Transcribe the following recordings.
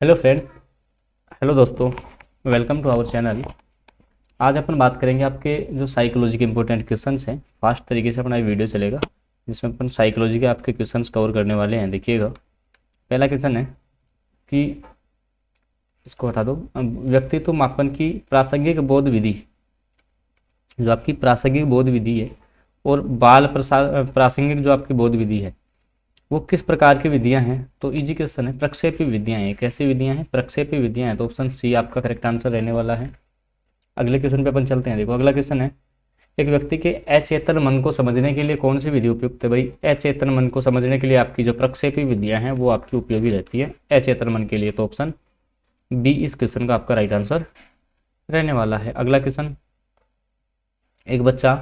Hello friends. Hello दोस्तों, welcome to our channel. आज अपन बात करेंगे आपके जो साइकोलॉजी के इंपॉर्टेंट क्वेश्चंस हैं। फास्ट तरीके से अपना ये वीडियो चलेगा जिसमें अपन साइकोलॉजी के आपके क्वेश्चंस कवर करने वाले हैं। देखिएगा, पहला क्वेश्चन है कि इसको हटा दो। व्यक्तित्व मापन की प्रासंगिक बोध विधि, जो आपकी प्रासंगिक बोध विधि है, और प्रासंगिक जो आपकी बोध विधि है वो किस प्रकार की विधियां हैं। तो इजी क्वेश्चन है। प्रक्षेपी विधियां हैं। कैसी विधियां हैं? प्रक्षेपी विधियां हैं। तो ऑप्शन सी आपका करेक्ट आंसर रहने वाला है। अगले क्वेश्चन पे अपन चलते हैं। देखो, अगला क्वेश्चन है, एक व्यक्ति के अचेतन मन को समझने के लिए कौन सी विधि उपयुक्त है? भाई, अचेतन मन को समझने के लिए आपकी जो प्रक्षेपी विधियां हैं वो आपकी उपयोगी रहती है अचेतन मन के लिए। तो ऑप्शन बी इस क्वेश्चन का आपका राइट आंसर रहने वाला है। अगला क्वेश्चन, एक बच्चा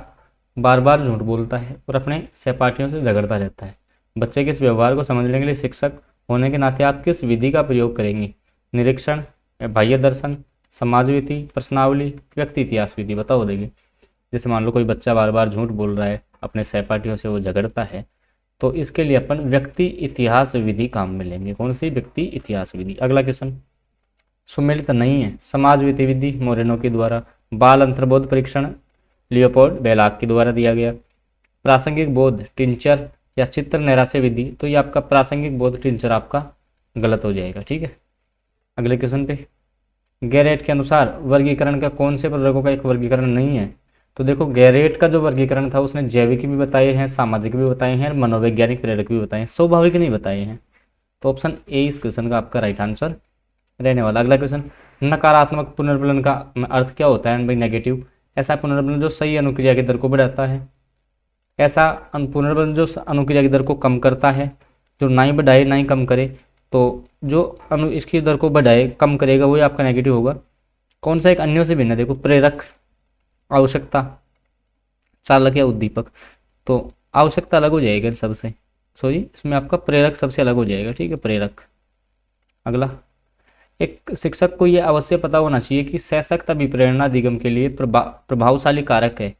बार बार झूठ बोलता है और अपने सहपाठियों से झगड़ता रहता है। बच्चे के इस व्यवहार को समझने के लिए शिक्षक होने के नाते आप किस विधि का प्रयोग करेंगे? निरीक्षण, बाह्य दर्शन, समाजविधि, प्रश्नावली, व्यक्ति इतिहास विधि। बताओ। देखिए, जैसे मान लो कोई बच्चा बार बार झूठ बोल रहा है, अपने सहपाठियों से वो झगड़ता है, तो इसके लिए अपन व्यक्ति इतिहास विधि काम में लेंगे। कौन सी? व्यक्ति इतिहास विधि। अगला क्वेश्चन, सुमेलित नहीं है। समाजविधि विधि मोरेनो के द्वारा, बाल अंतर्बोध परीक्षण लियोपोल्ड बेलाक के द्वारा दिया गया, प्रासंगिक बोध टिंचर या चित्र नैराश्य विधि। तो ये आपका प्रासंगिक बोध टिंचर आपका गलत हो जाएगा। ठीक है। अगले क्वेश्चन पे, गैरेट के अनुसार वर्गीकरण का कौन से प्रयोगों का एक वर्गीकरण नहीं है? तो देखो, गैरेट का जो वर्गीकरण था उसने जैविक भी बताए हैं, सामाजिक भी बताए हैं, मनोवैज्ञानिक प्रेरक भी बताए हैं, स्वाभाविक नहीं बताए हैं। तो ऑप्शन ए इस क्वेश्चन का आपका राइट आंसर रहने वाला। अगला क्वेश्चन, नकारात्मक पुनर्बलन का अर्थ क्या होता है? भाई, नेगेटिव। ऐसा पुनर्बलन जो सही अनुक्रिया की दर को बढ़ाता है। ऐसा पुनर्बलन जो अनुक्रिया की दर को कम करता है। जो ना ही बढ़ाए ना ही कम करे, तो जो इसकी दर को बढ़ाए कम करेगा वही आपका नेगेटिव होगा। कौन सा एक अन्यों से भिन्न है? देखो, प्रेरक, आवश्यकता, चालक या उद्दीपक। तो आवश्यकता अलग हो जाएगा इन सबसे। सॉरी, इसमें आपका प्रेरक सबसे अलग हो जाएगा। ठीक है, प्रेरक। अगला, एक शिक्षक को यह अवश्य पता होना चाहिए कि सशक्त अभिप्रेरणा अधिगम के लिए प्रभावशाली कारक है,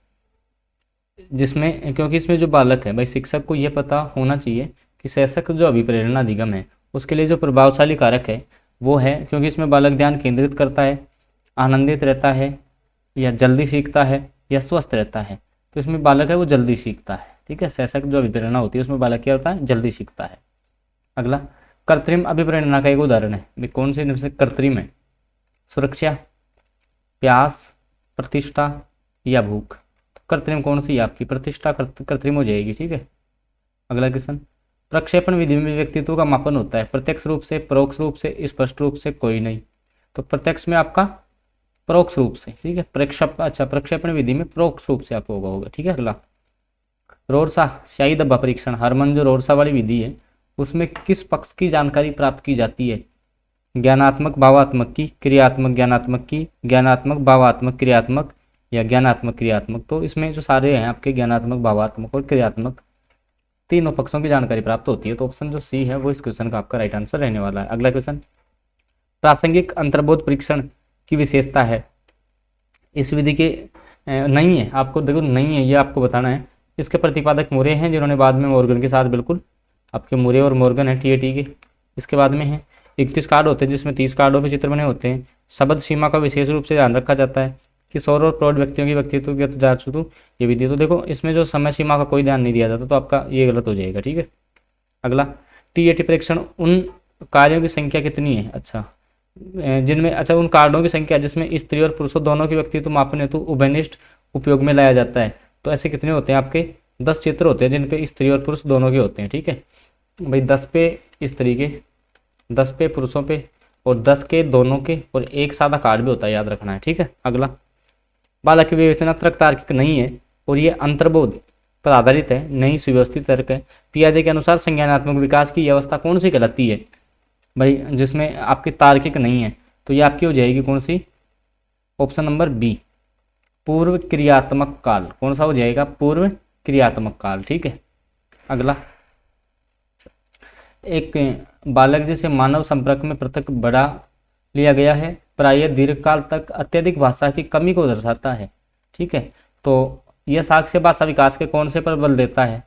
जिसमें क्योंकि इसमें जो बालक है, भाई शिक्षक को यह पता होना चाहिए कि सशक्त जो अभिप्रेरणा अधिगम है उसके लिए जो प्रभावशाली कारक है वो है, क्योंकि इसमें बालक ध्यान केंद्रित करता है, आनंदित रहता है, या जल्दी सीखता है, या स्वस्थ रहता है। तो इसमें बालक है वो जल्दी सीखता है। ठीक है, सशक्त जो अभिप्रेरणा होती है उसमें बालक क्या होता है? जल्दी सीखता है। अगला, कृत्रिम अभिप्रेरणा का एक उदाहरण है। कौन से इनमें से कृत्रिम है? सुरक्षा, प्यास, प्रतिष्ठा, या भूख। कृत्रिम कौन सी है आपकी? प्रतिष्ठा कृत्रिम हो जाएगी। ठीक है। अगला क्वेश्चन, प्रक्षेपण विधि में व्यक्तित्व का मापन होता है प्रत्यक्ष रूप से, परोक्ष रूप से, स्पष्ट रूप से, कोई नहीं। तो प्रत्यक्ष में आपका परोक्ष रूप से। ठीक है, प्रक्षेपण विधि में परोक्ष रूप से आपको होगा। ठीक है। अगला, रोरसा शाही धब्बा परीक्षण, हरमन जो रोरसा वाली विधि है उसमें किस पक्ष की जानकारी प्राप्त की जाती है? ज्ञानात्मक भावात्मक की, क्रियात्मक ज्ञानात्मक की, ज्ञानात्मक भावात्मक क्रियात्मक, या ज्ञानात्मक क्रियात्मक। तो इसमें जो सारे हैं आपके ज्ञानात्मक, भावात्मक और क्रियात्मक, तीनों पक्षों की जानकारी प्राप्त होती है। तो ऑप्शन जो सी है वो इस क्वेश्चन का आपका राइट आंसर रहने वाला है। अगला क्वेश्चन, प्रासंगिक अंतर्बोध परीक्षण की विशेषता है इस विधि के नहीं है। आपको देखो, नहीं है ये आपको बताना है। इसके प्रतिपादक मुरे हैं जिन्होंने बाद में मॉर्गन के साथ, बिल्कुल आपके मुरे और मॉर्गन है टीएटी के, इसके बाद में है। 31 कार्ड होते हैं जिसमें 30 कार्डों में चित्र बने होते हैं। शब्द सीमा का विशेष रूप से ध्यान रखा जाता है। किशोर और प्रौढ़ व्यक्तियों की व्यक्तित्व की जांच हेतु ये विधि। तो देखो, इसमें जो समय सीमा का कोई ध्यान नहीं दिया जाता, तो आपका ये गलत हो जाएगा। ठीक है। अगला, टीएटी परीक्षण उन कार्यों की संख्या कितनी है? अच्छा, जिनमें, अच्छा, उन कार्डों की संख्या जिसमें स्त्री और पुरुषों दोनों की व्यक्तित्व मापन हेतु उभयनिष्ठ उपयोग में लाया जाता है। तो ऐसे कितने होते हैं? आपके 10 चित्र होते हैं जिन पे स्त्री और पुरुष दोनों के होते हैं। ठीक है भाई, 10 पे स्त्री के, 10 पे पुरुषों पे, और 10 के दोनों के, और एक सादा कार्ड भी होता है, याद रखना है। ठीक है। अगला, बालक की विवेचना तर्क तार्किक नहीं है और ये अंतर्बोध पर आधारित है, नहीं सुव्यवस्थित तर्क है। पियाजे के अनुसार संज्ञानात्मक विकास की अवस्था कौन सी कहलाती है? भाई, जिसमें आपकी तार्किक नहीं है, तो ये आपकी हो जाएगी कौन सी? ऑप्शन नंबर बी, पूर्व क्रियात्मक काल। कौन सा हो जाएगा? पूर्व क्रियात्मक काल। ठीक है। अगला, एक बालक जिसे मानव संपर्क में पृथक बढ़ा लिया गया है प्रायः दीर्घकाल तक अत्यधिक भाषा की कमी को दर्शाता है। ठीक है। तो यह साक्ष्य भाषा विकास के कौन से पर बल देता है?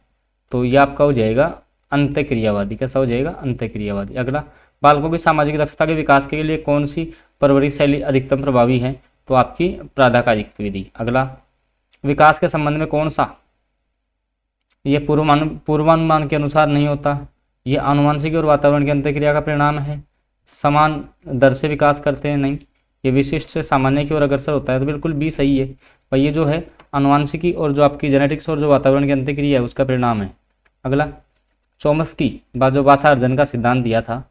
तो यह आपका हो जाएगा अंत्यक्रियावादी। कैसा हो जाएगा? अंत्यक्रियावादी। अगला, बालकों की सामाजिक दक्षता के विकास के लिए कौन सी परवरिश शैली अधिकतम प्रभावी है? तो आपकी प्राधिकारिक विधि। अगला, विकास के संबंध में कौन सा, ये पूर्वानुमान के अनुसार नहीं होता, ये आनुवंशिक और वातावरण की अंतःक्रिया का परिणाम है, समान दर से विकास करते हैं, नहीं, ये विशिष्ट से सामान्य की ओर अग्रसर होता है। तो बिल्कुल भी सही है भाई, ये जो है आनुवंशिकी और जो आपकी जेनेटिक्स और जो वातावरण की अंतःक्रिया है उसका परिणाम है। अगला, चोम्स्की जो भाषार्जन का सिद्धांत दिया था,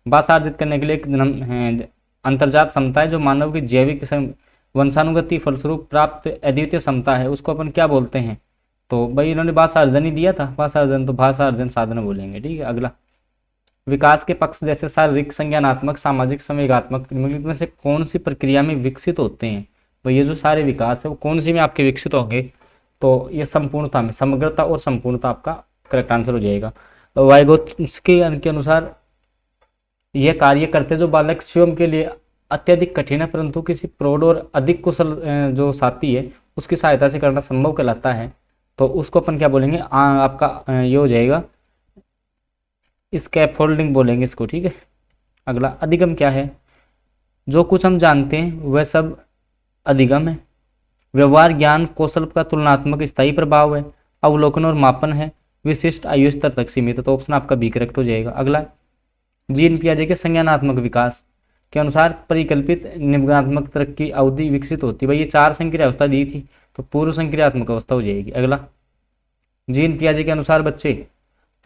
भाषा अर्जित करने के लिए एक अंतर्जात क्षमता है जो मानव की जैविक वंशानुगति फलस्वरूप प्राप्त अद्वितीय क्षमता है, उसको अपन क्या बोलते हैं? तो भाई इन्होंने भाषा अर्जन ही दिया था, भाषा अर्जन, तो भाषा अर्जन साधन बोलेंगे, ठीक है। अगला, विकास के पक्ष जैसे शारीरिक, संज्ञानात्मक, सामाजिक, संवेगात्मक में से कौन सी प्रक्रिया में विकसित होते हैं? तो ये जो सारे विकास है वो कौन सी में आपके विकसित होंगे? तो ये संपूर्णता में, समग्रता और संपूर्णता आपका करेक्ट आंसर हो जाएगा। वाइगोत्स्की के अनुसार यह कार्य करते जो बालक स्वयं के लिए अत्यधिक कठिन है परंतु किसी प्रौढ़ और अधिक कुशल जो साथी है उसकी सहायता से करना संभव कहलाता है, तो उसको अपन क्या बोलेंगे? आपका ये हो जाएगा स्कैफोल्डिंग बोलेंगे इसको, ठीक है। अगला, अधिगम क्या है? जो कुछ हम जानते हैं वह सब अधिगम है। व्यवहार, ज्ञान, कौशल का तुलनात्मक स्थायी प्रभाव है। अवलोकन और मापन है। विशिष्ट आयु स्तर तक सीमित है, तो ऑप्शन आपका बी करेक्ट हो जाएगा। अगला, जीन पियाजे के संज्ञानात्मक विकास के अनुसार परिकल्पित निम्नात्मक तरक्की अवधि विकसित होती है। भाई ये 4 संक्रिया अवस्था दी थी तो पूर्व संक्रियात्मक अवस्था हो जाएगी। अगला, जीन पियाजे के अनुसार बच्चे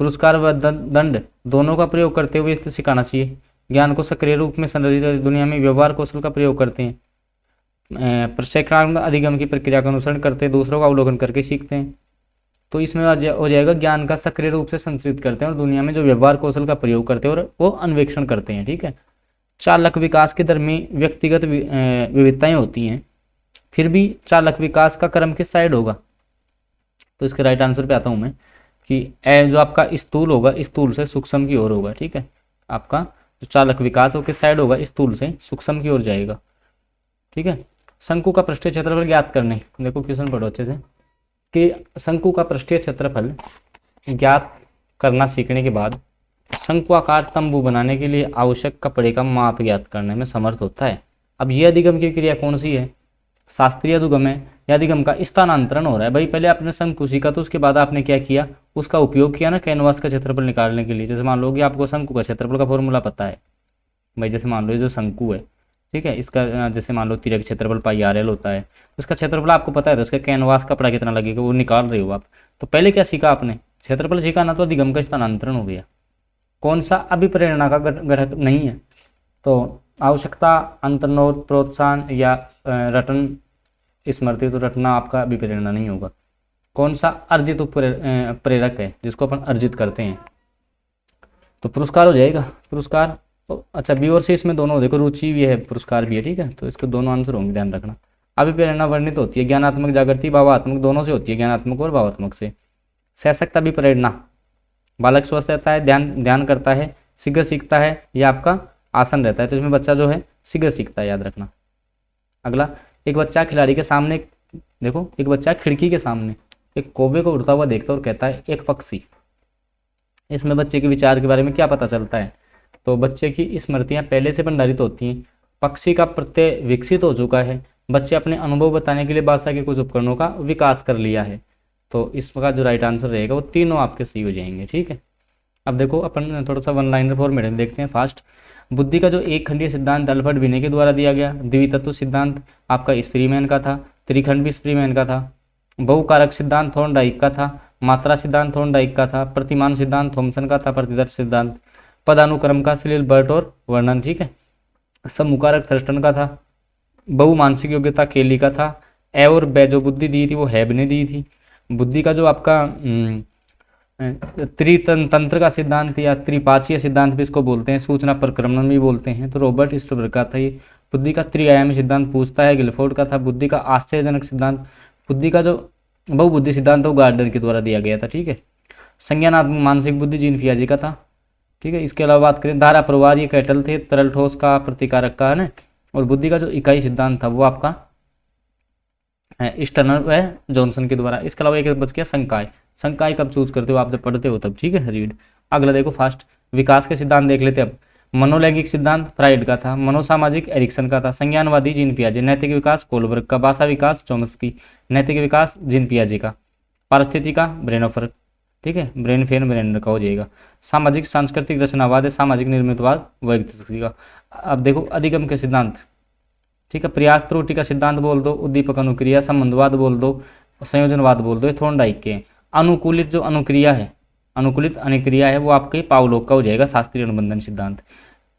पुरस्कार व दंड दोनों का प्रयोग करते हुए सिखाना चाहिए। ज्ञान को सक्रिय रूप में संरचित दुनिया में व्यवहार कौशल का प्रयोग करते हैं। प्रशिक्षणात्मक अधिगम की प्रक्रिया का अनुसरण करते हैं, दूसरों का अवलोकन करके सीखते हैं। तो इसमें हो जाएगा ज्ञान का सक्रिय रूप से संचित करते हैं और दुनिया में जो व्यवहार कौशल का प्रयोग करते हैं और वो अन्वेषण करते हैं, ठीक है। चालक विकास के दर में व्यक्तिगत विविधताएं होती हैं, फिर भी चालक विकास का क्रम किस साइड होगा? तो इसके राइट आंसर पे आता हूं मैं कि जो आपका स्थूल होगा, स्थूल से सूक्ष्म की ओर होगा, ठीक है। आपका जो चालक विकास वो किस साइड होगा? स्थूल से सूक्ष्म की ओर जाएगा, ठीक है। शंकु का पृष्ठीय क्षेत्रफल ज्ञात करने, देखो क्वेश्चन पढ़ो अच्छे से कि शंकु का पृष्ठीय क्षेत्रफल ज्ञात करना सीखने के बाद शंकुआकार तंबू बनाने के लिए आवश्यक कपड़े का माप ज्ञात करने में समर्थ होता है। अब यह अधिगम की क्रिया कौन सी है? शास्त्रीय अधिगम है या अधिगम का स्थानांतरण हो रहा है। भाई पहले आपने शंकु सीखा तो उसके बाद आपने क्या किया? उसका उपयोग किया ना कैनवास का क्षेत्रफल निकालने के लिए। जैसे मान लो कि आपको शंकु का क्षेत्रफल का फॉर्मूला पता है भाई, जैसे मान लो ये जो शंकु है, ठीक है, इसका जैसे मान लो तिरक क्षेत्रफल पाई आर एल होता है, उसका क्षेत्रफल आपको पता है तो उसका कैनवास कपड़ा कितना लगेगा वो निकाल रहे हो आप। तो पहले क्या सीखा आपने? क्षेत्रफल सीखा ना, तो अधिगम का स्थानांतरण हो गया। कौन सा? अभिप्रेरणा का घटक नहीं है, तो आवश्यकता, अंतर्नोद, प्रोत्साहन या रटन स्मृति, तो रटना आपका अभिप्रेरणा नहीं होगा। कौन सा? अर्जित प्रेरक है जिसको अपन अर्जित करते हैं, तो पुरस्कार हो जाएगा। पुरस्कार, अच्छा बी और सी इसमें दोनों देखो, रुचि भी है पुरस्कार भी है, ठीक है, तो इसके दोनों आंसर होंगे, ध्यान रखना। अभिप्रेरणा वर्णित होती है ज्ञानात्मक जागृति, भावात्मक, दोनों से होती है, ज्ञानात्मक और भावात्मक से। सशक्त अभिप्रेरणा, बालक स्वस्थ रहता है, ध्यान करता है, शीघ्र सीखता है, या आपका आसन रहता है, तो इसमें बच्चा जो है शीघ्र सीखता है, याद रखना। अगला, एक बच्चा खिलाड़ी के सामने, देखो एक बच्चा खिड़की के सामने एक कौवे को उड़ता हुआ देखता है और कहता है एक पक्षी। इसमें बच्चे के विचार के बारे में क्या पता चलता है? तो बच्चे की स्मृतियां पहले से भंडारित होती हैं, पक्षी का प्रत्यय विकसित हो चुका है, बच्चे अपने अनुभव बताने के लिए भाषा के कुछ उपकरणों का विकास कर लिया है। तो इसका जो राइट आंसर रहेगा वो तीनों आपके सही हो जाएंगे, ठीक है। अब देखो अपन थोड़ा सा वन लाइनर फॉर्मेट में देखते हैं फास्ट। बुद्धि का जो एक खंडीय सिद्धांत अल्फ्रेड बिने के द्वारा दिया गया। द्वितत्व सिद्धांत आपका स्प्रीमैन का था, त्रिखंड भी स्प्रीमैन का था। बहुकारक सिद्धांत थॉर्नडाइक का था, मात्रा सिद्धांत थॉर्नडाइक का था, प्रतिमान सिद्धांत थॉमसन का था, प्रतिदर्श सिद्धांत पदानुक्रम का सिलिल बर्ट और वर्णन, ठीक है। समूकारक थर्स्टन का था, बहुमानसिक योग्यता केली का था, ए और बे जो बुद्धि दी थी वो हैब ने दी थी। बुद्धि का जो आपका त्रितंत्र का सिद्धांत या त्रिपाचीय सिद्धांत भी इसको बोलते हैं, सूचना प्रक्रमण भी बोलते हैं, तो रॉबर्ट स्टोबर का था ये। बुद्धि का त्रिआयामी सिद्धांत पूछता है, गिलफोर्ड का था। बुद्धि का आश्चर्यजनक सिद्धांत, बुद्धि का जो बहुबुद्धि सिद्धांत वो गार्डनर के द्वारा दिया गया था, ठीक है। संज्ञानात्मक मानसिक बुद्धि जीन पियाजे का था, ठीक है। इसके अलावा बात करें धारा प्रवाह, ये कैटल थे, तरल ठोस का प्रतिकारक का है ना। और बुद्धि का जो इकाई सिद्धांत था वो आपका स्टर्नर व जॉनसन के द्वारा। इसके अलावा एक बच गया संकाय। संकाय कब चूज करते हो? आप जब पढ़ते हो तब, ठीक है, रीड। अगला देखो फास्ट, विकास के सिद्धांत देख लेते हैं अब। मनोलैंगिक सिद्धांत फ्राइड का था। मनोसामाजिक एरिक्सन का था। संज्ञानवादी जीन पियाजे। नैतिक विकास कोलबर्ग का। भाषा विकास चॉम्स्की। नैतिक विकास जीन पियाजे का। पारिस्थितिकी का ब्रेनोफर, ठीक है, ब्रेन फेन ब्रेनर का हो जाएगा। सामाजिक सांस्कृतिक रचनावाद है सामाजिक निर्मितवाद व्यक्ति का। अब देखो अधिगम के सिद्धांत, ठीक है, प्रयास त्रुटि का सिद्धांत बोल दो, उद्दीपक अनुक्रिया, संबंधवाद बोल दो, संयोजनवाद बोल दो, ये थॉर्नडाइक के। अनुकूलित जो अनुक्रिया है, अनुकूलित अनुक्रिया है वो आपके पावलोव का हो जाएगा शास्त्रीय अनुबंधन सिद्धांत।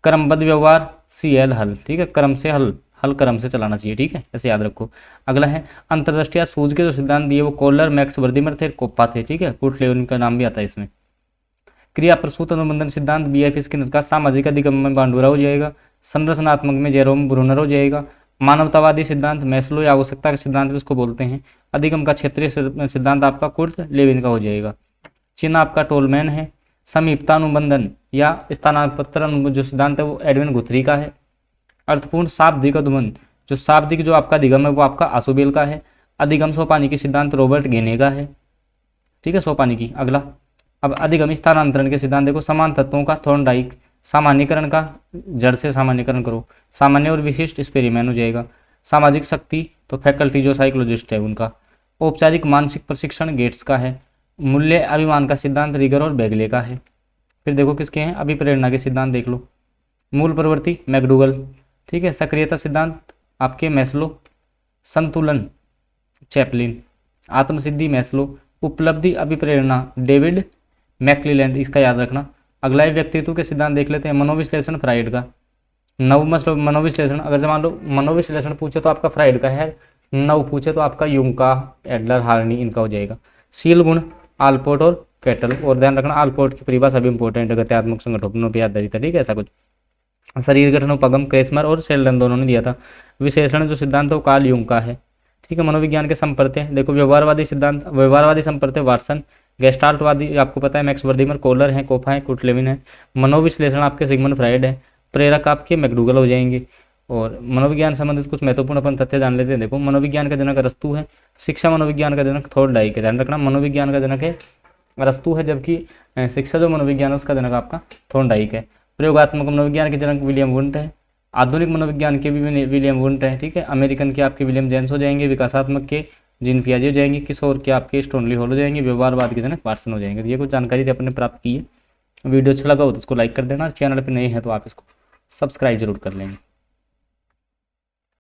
क्रमबद्ध व्यवहार CL हल, ठीक है, क्रम से हल क्रम से चलाना चाहिए, ठीक है, ऐसे याद रखो। अगला है अंतर्दृष्टिया सूझ के जो सिद्धांत दिए वो कोलर, मैक्स वर्दीमर थे, कोप्पा थे, ठीक है, कुर्टलेवन का नाम भी आता है इसमें। क्रिया प्रसूत अनुबंधन सिद्धांत BF स्किनर का। सामाजिक अधिगम में बांडुरा हो जाएगा। संरचनात्मक में जेरोम ब्रूनर हो जाएगा। मानवतावादी सिद्धांत मैस्लो या आवश्यकता का सिद्धांत भी उसको बोलते हैं। अधिगम का क्षेत्रीय सिद्धांत आपका कुर्ट लेविन का हो जाएगा। चिन्ह आपका टोलमैन है। समीपता अनुबंधन या स्थानापत्र जो सिद्धांत है वो एडविन गुथरी का है। अर्थपूर्ण शाब्दिक अनुबंध, जो शाब्दिक जो आपका अधिगम है वो आपका आसुबेल का है। अधिगम सोपानिकी सिद्धांत रॉबर्ट गेने का है, ठीक है, सोपानिकी। अगला अब अधिगम स्थानांतरण के सिद्धांत देखो। समान तत्वों का थॉर्नडाइक। सामान्यकरण का जड़ से सामान्यकरण करो। सामान्य और विशिष्ट एक्सपेरिमेंट हो जाएगा। सामाजिक शक्ति तो फैकल्टी जो साइकोलॉजिस्ट है उनका। औपचारिक मानसिक प्रशिक्षण गेट्स का है। मूल्य अभिमान का सिद्धांत रिगर और बेगले का है। फिर देखो किसके हैं, अभिप्रेरणा के सिद्धांत देख लो। मूल प्रवृत्ति मैकडूगल, ठीक है। सक्रियता सिद्धांत आपके मैस्लो। संतुलन चैपलिन। आत्मसिद्धि मैस्लो। उपलब्धि अभिप्रेरणा डेविड मैक्लीलैंड, इसका याद रखना। अगला है व्यक्तित्व के सिद्धांत देख लेते हैं। मनोविश्लेषण फ्राइड का। नव मतलब मनोविश्लेषण, अगर मान लो मनोविश्लेषण पूछे तो आपका फ्राइड का है, नव पूछे तो आपका यूंग का, एडलर, हार्नी, इनका हो जाएगा। शील गुण आलपोर्ट और कैटल, और ध्यान रखना आलपोर्ट की परिभाषा भी इंपॉर्टेंट है, गत्यात्मक संगठनों पर आधारित है, ठीक है, ऐसा कुछ। शरीर गठन उपगम क्रेसमर और शेल्डन दोनों ने दिया था। विशेषण जो सिद्धांत है वो कार्ल यूंग का है, ठीक है। मनोविज्ञान के संपर्ते देखो। व्यवहारवादी सिद्धांत, व्यवहारवादी संपर्ते वाटसन। गेस्टाल्टवादी आपको पता है मैक्स वर्दीमर, कोलर है, कोफा है, कुर्टलेविन है। मनोविश्लेषण आपके सिगमंड फ्राइड है। प्रेरक आपके मैकडूगल हो जाएंगे। और मनोविज्ञान संबंधित कुछ महत्वपूर्ण अपन तथ्य जान लेते हैं। देखो मनोविज्ञान का जनक अरस्तु है। शिक्षा मनोविज्ञान का जनक थॉर्नडाइक है, ध्यान रखना। मनोविज्ञान का जनक है अरस्तु है, जबकि शिक्षा जो मनोविज्ञान है उसका जनक आपका थॉर्नडाइक है। प्रयोगात्मक मनोविज्ञान के जनक विलियम वुंट है। आधुनिक मनोविज्ञान के भी विलियम वुंट है, ठीक है। अमेरिकन के आपके विलियम जेम्स हो जाएंगे। विकासात्मक के जीन पियाजे हो जाएंगे। किशोर के आपके स्टोनली हॉल हो जाएंगे। व्यवहारवाद के जनक वाटसन हो जाएंगे। तो ये कुछ जानकारी थी अपने प्राप्त की है। वीडियो अच्छा लगा हो तो इसको लाइक कर देना। चैनल पर नए हैं तो आप इसको सब्सक्राइब जरूर कर लेंगे।